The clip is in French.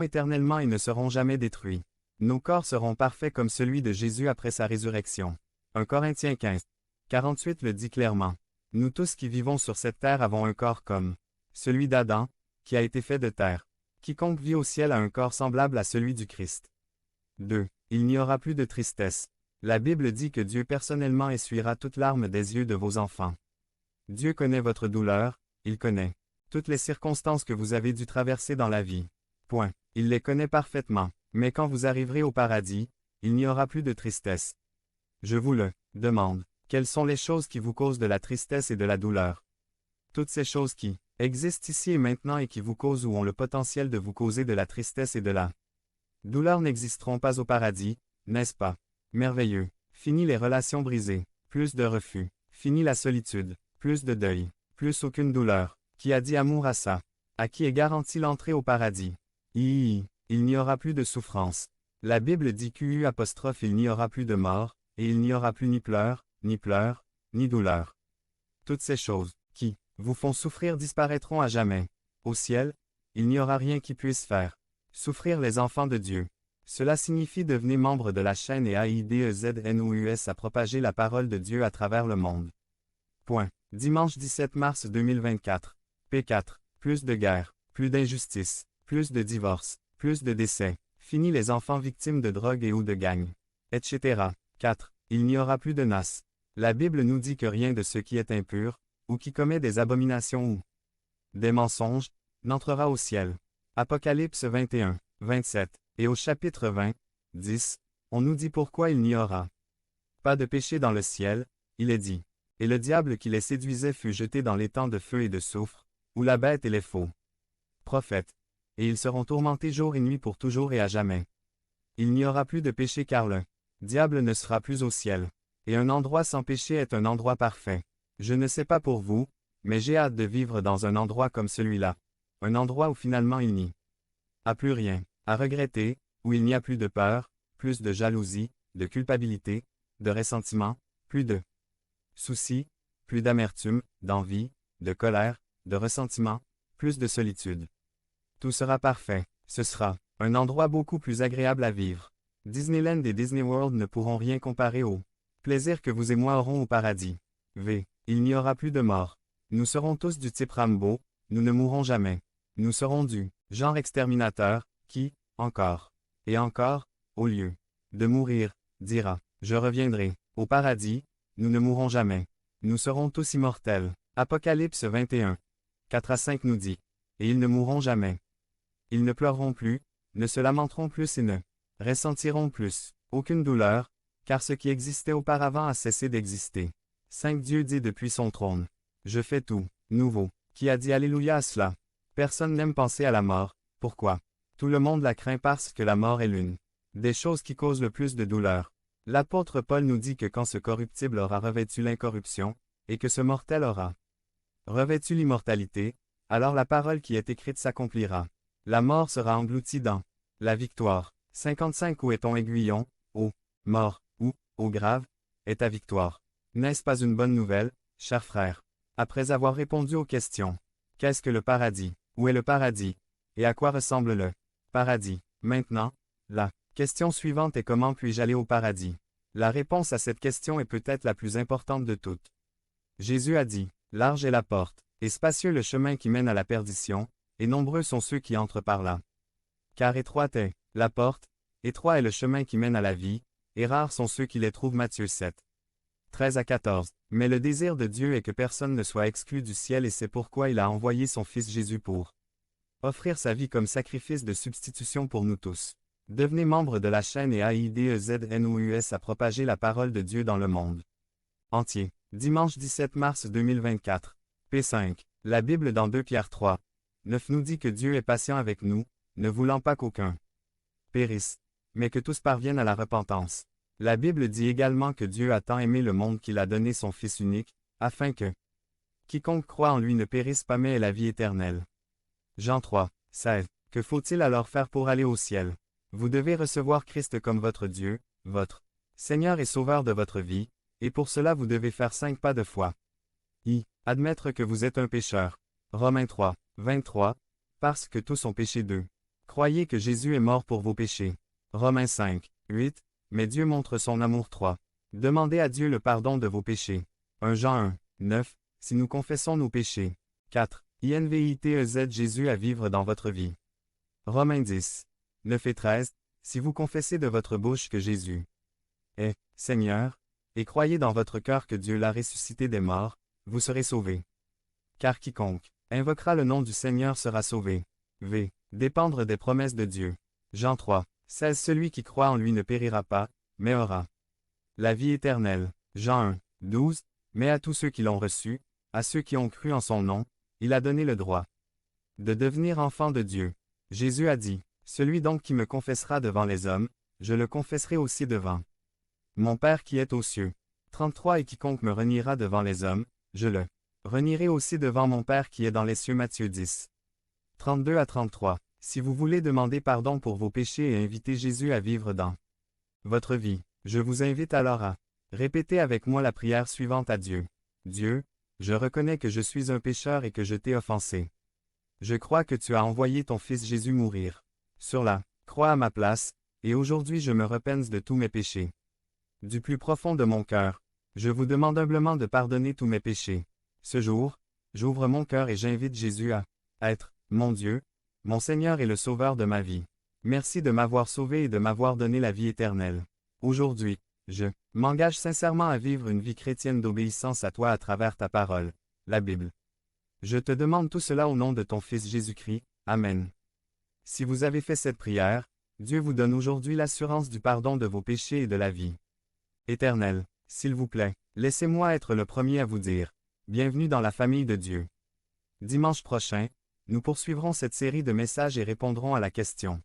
éternellement et ne seront jamais détruits. Nos corps seront parfaits comme celui de Jésus après sa résurrection. 1 Corinthiens 15, 48 le dit clairement. Nous tous qui vivons sur cette terre avons un corps comme celui d'Adam, qui a été fait de terre. Quiconque vit au ciel a un corps semblable à celui du Christ. 2. Il n'y aura plus de tristesse. La Bible dit que Dieu personnellement essuiera toute larme des yeux de vos enfants. Dieu connaît votre douleur, il connaît toutes les circonstances que vous avez dû traverser dans la vie. Point. Il les connaît parfaitement. Mais quand vous arriverez au paradis, il n'y aura plus de tristesse. Je vous le demande. Quelles sont les choses qui vous causent de la tristesse et de la douleur? Toutes ces choses qui existent ici et maintenant et qui vous causent ou ont le potentiel de vous causer de la tristesse et de la douleur n'existeront pas au paradis, n'est-ce pas? Merveilleux. Fini les relations brisées. Plus de refus. Fini la solitude. Plus de deuil. Plus aucune douleur. Qui a dit amour à ça? À qui est garantie l'entrée au paradis? Il n'y aura plus de souffrance. La Bible dit qu'il n'y aura plus de mort, et il n'y aura plus ni pleurs, ni douleur. Toutes ces choses, qui vous font souffrir disparaîtront à jamais. Au ciel, il n'y aura rien qui puisse faire souffrir les enfants de Dieu. Cela signifie devenir membre de la chaîne et AIDEZNOUS à propager la parole de Dieu à travers le monde. Point. Dimanche 17 mars 2024. P4. Plus de guerre, plus d'injustice, plus de divorces, plus de décès. Fini les enfants victimes de drogue et ou de gangs, etc. 4. Il n'y aura plus de noces. La Bible nous dit que rien de ce qui est impur, ou qui commet des abominations ou des mensonges, n'entrera au ciel. Apocalypse 21, 27. Et au chapitre 20, 10, on nous dit pourquoi il n'y aura pas de péché dans le ciel, il est dit. Et le diable qui les séduisait fut jeté dans l'étang de feu et de soufre, où la bête et les faux prophètes. Et ils seront tourmentés jour et nuit pour toujours et à jamais. Il n'y aura plus de péché car le diable ne sera plus au ciel. Et un endroit sans péché est un endroit parfait. Je ne sais pas pour vous, mais j'ai hâte de vivre dans un endroit comme celui-là. Un endroit où finalement il n'y a plus rien à regretter, où il n'y a plus de peur, plus de jalousie, de culpabilité, de ressentiment, plus de soucis, plus d'amertume, d'envie, de colère, de ressentiment, plus de solitude. Tout sera parfait. Ce sera un endroit beaucoup plus agréable à vivre. Disneyland et Disney World ne pourront rien comparer au plaisir que vous et moi aurons au paradis. V. Il n'y aura plus de mort. Nous serons tous du type Rambo, nous ne mourrons jamais. Nous serons du genre exterminateur, qui, encore et encore, au lieu de mourir, dira, je reviendrai. Au paradis, nous ne mourrons jamais. Nous serons tous immortels. Apocalypse 21, 4 à 5 nous dit. Et ils ne mourront jamais. Ils ne pleureront plus, ne se lamenteront plus et ne ressentiront plus aucune douleur, car ce qui existait auparavant a cessé d'exister. 5 Dieu dit depuis son trône. Je fais tout nouveau. Qui a dit Alléluia à cela? Personne n'aime penser à la mort. Pourquoi? Tout le monde la craint parce que la mort est l'une des choses qui causent le plus de douleur. L'apôtre Paul nous dit que quand ce corruptible aura revêtu l'incorruption, et que ce mortel aura revêtu l'immortalité, alors la parole qui est écrite s'accomplira. La mort sera engloutie dans la victoire. 55 Où est ton aiguillon, ô mort, ou, ô grave, est ta victoire? N'est-ce pas une bonne nouvelle, chers frères? Après avoir répondu aux questions, qu'est-ce que le paradis? Où est le paradis? Et à quoi ressemble le paradis? Maintenant, la question suivante est comment puis-je aller au paradis? La réponse à cette question est peut-être la plus importante de toutes. Jésus a dit, large est la porte, et spacieux le chemin qui mène à la perdition, et nombreux sont ceux qui entrent par là. Car étroite est la porte, étroit est le chemin qui mène à la vie, et rares sont ceux qui les trouvent. Matthieu 7, 13 à 14. Mais le désir de Dieu est que personne ne soit exclu du ciel et c'est pourquoi il a envoyé son Fils Jésus pour offrir sa vie comme sacrifice de substitution pour nous tous. Devenez membre de la chaîne et AIDEZNOUS à propager la parole de Dieu dans le monde entier. Dimanche 17 mars 2024. P5. La Bible dans 2 Pierre 3, 9 nous dit que Dieu est patient avec nous, ne voulant pas qu'aucun périsse, mais que tous parviennent à la repentance. La Bible dit également que Dieu a tant aimé le monde qu'il a donné son Fils unique, afin que quiconque croit en lui ne périsse pas mais ait la vie éternelle. Jean 3, 16. Que faut-il alors faire pour aller au ciel? Vous devez recevoir Christ comme votre Dieu, votre Seigneur et Sauveur de votre vie, et pour cela vous devez faire 5 pas de foi. Admettre que vous êtes un pécheur. Romains 3, 23. Parce que tous ont péché d'eux. Croyez que Jésus est mort pour vos péchés. Romains 5, 8. Mais Dieu montre son amour 3. Demandez à Dieu le pardon de vos péchés. 1 Jean 1, 9. Si nous confessons nos péchés. 4. INVITEZ Jésus à vivre dans votre vie. Romains 10, 9 et 13. Si vous confessez de votre bouche que Jésus est Seigneur, et croyez dans votre cœur que Dieu l'a ressuscité des morts, vous serez sauvés. Car quiconque invoquera le nom du Seigneur sera sauvé. V. Dépendre des promesses de Dieu. Jean 3, 16. Celui qui croit en lui ne périra pas, mais aura la vie éternelle. Jean 1, 12. Mais à tous ceux qui l'ont reçu, à ceux qui ont cru en son nom, il a donné le droit de devenir enfants de Dieu. Jésus a dit, « Celui donc qui me confessera devant les hommes, je le confesserai aussi devant mon Père qui est aux cieux. » 33. Et quiconque me reniera devant les hommes, je le renierai aussi devant mon Père qui est dans les cieux. Matthieu 10. 32 à 33. Si vous voulez demander pardon pour vos péchés et inviter Jésus à vivre dans votre vie, je vous invite alors à répéter avec moi la prière suivante à Dieu. Dieu, je reconnais que je suis un pécheur et que je t'ai offensé. Je crois que tu as envoyé ton Fils Jésus mourir sur la croix à ma place, et aujourd'hui je me repens de tous mes péchés. Du plus profond de mon cœur, je vous demande humblement de pardonner tous mes péchés. Ce jour, j'ouvre mon cœur et j'invite Jésus à être mon Dieu, mon Seigneur et le Sauveur de ma vie. Merci de m'avoir sauvé et de m'avoir donné la vie éternelle. Aujourd'hui, je m'engage sincèrement à vivre une vie chrétienne d'obéissance à toi à travers ta parole, la Bible. Je te demande tout cela au nom de ton Fils Jésus-Christ. Amen. Si vous avez fait cette prière, Dieu vous donne aujourd'hui l'assurance du pardon de vos péchés et de la vie éternelle. S'il vous plaît, laissez-moi être le premier à vous dire, bienvenue dans la famille de Dieu. Dimanche prochain, nous poursuivrons cette série de messages et répondrons à la question.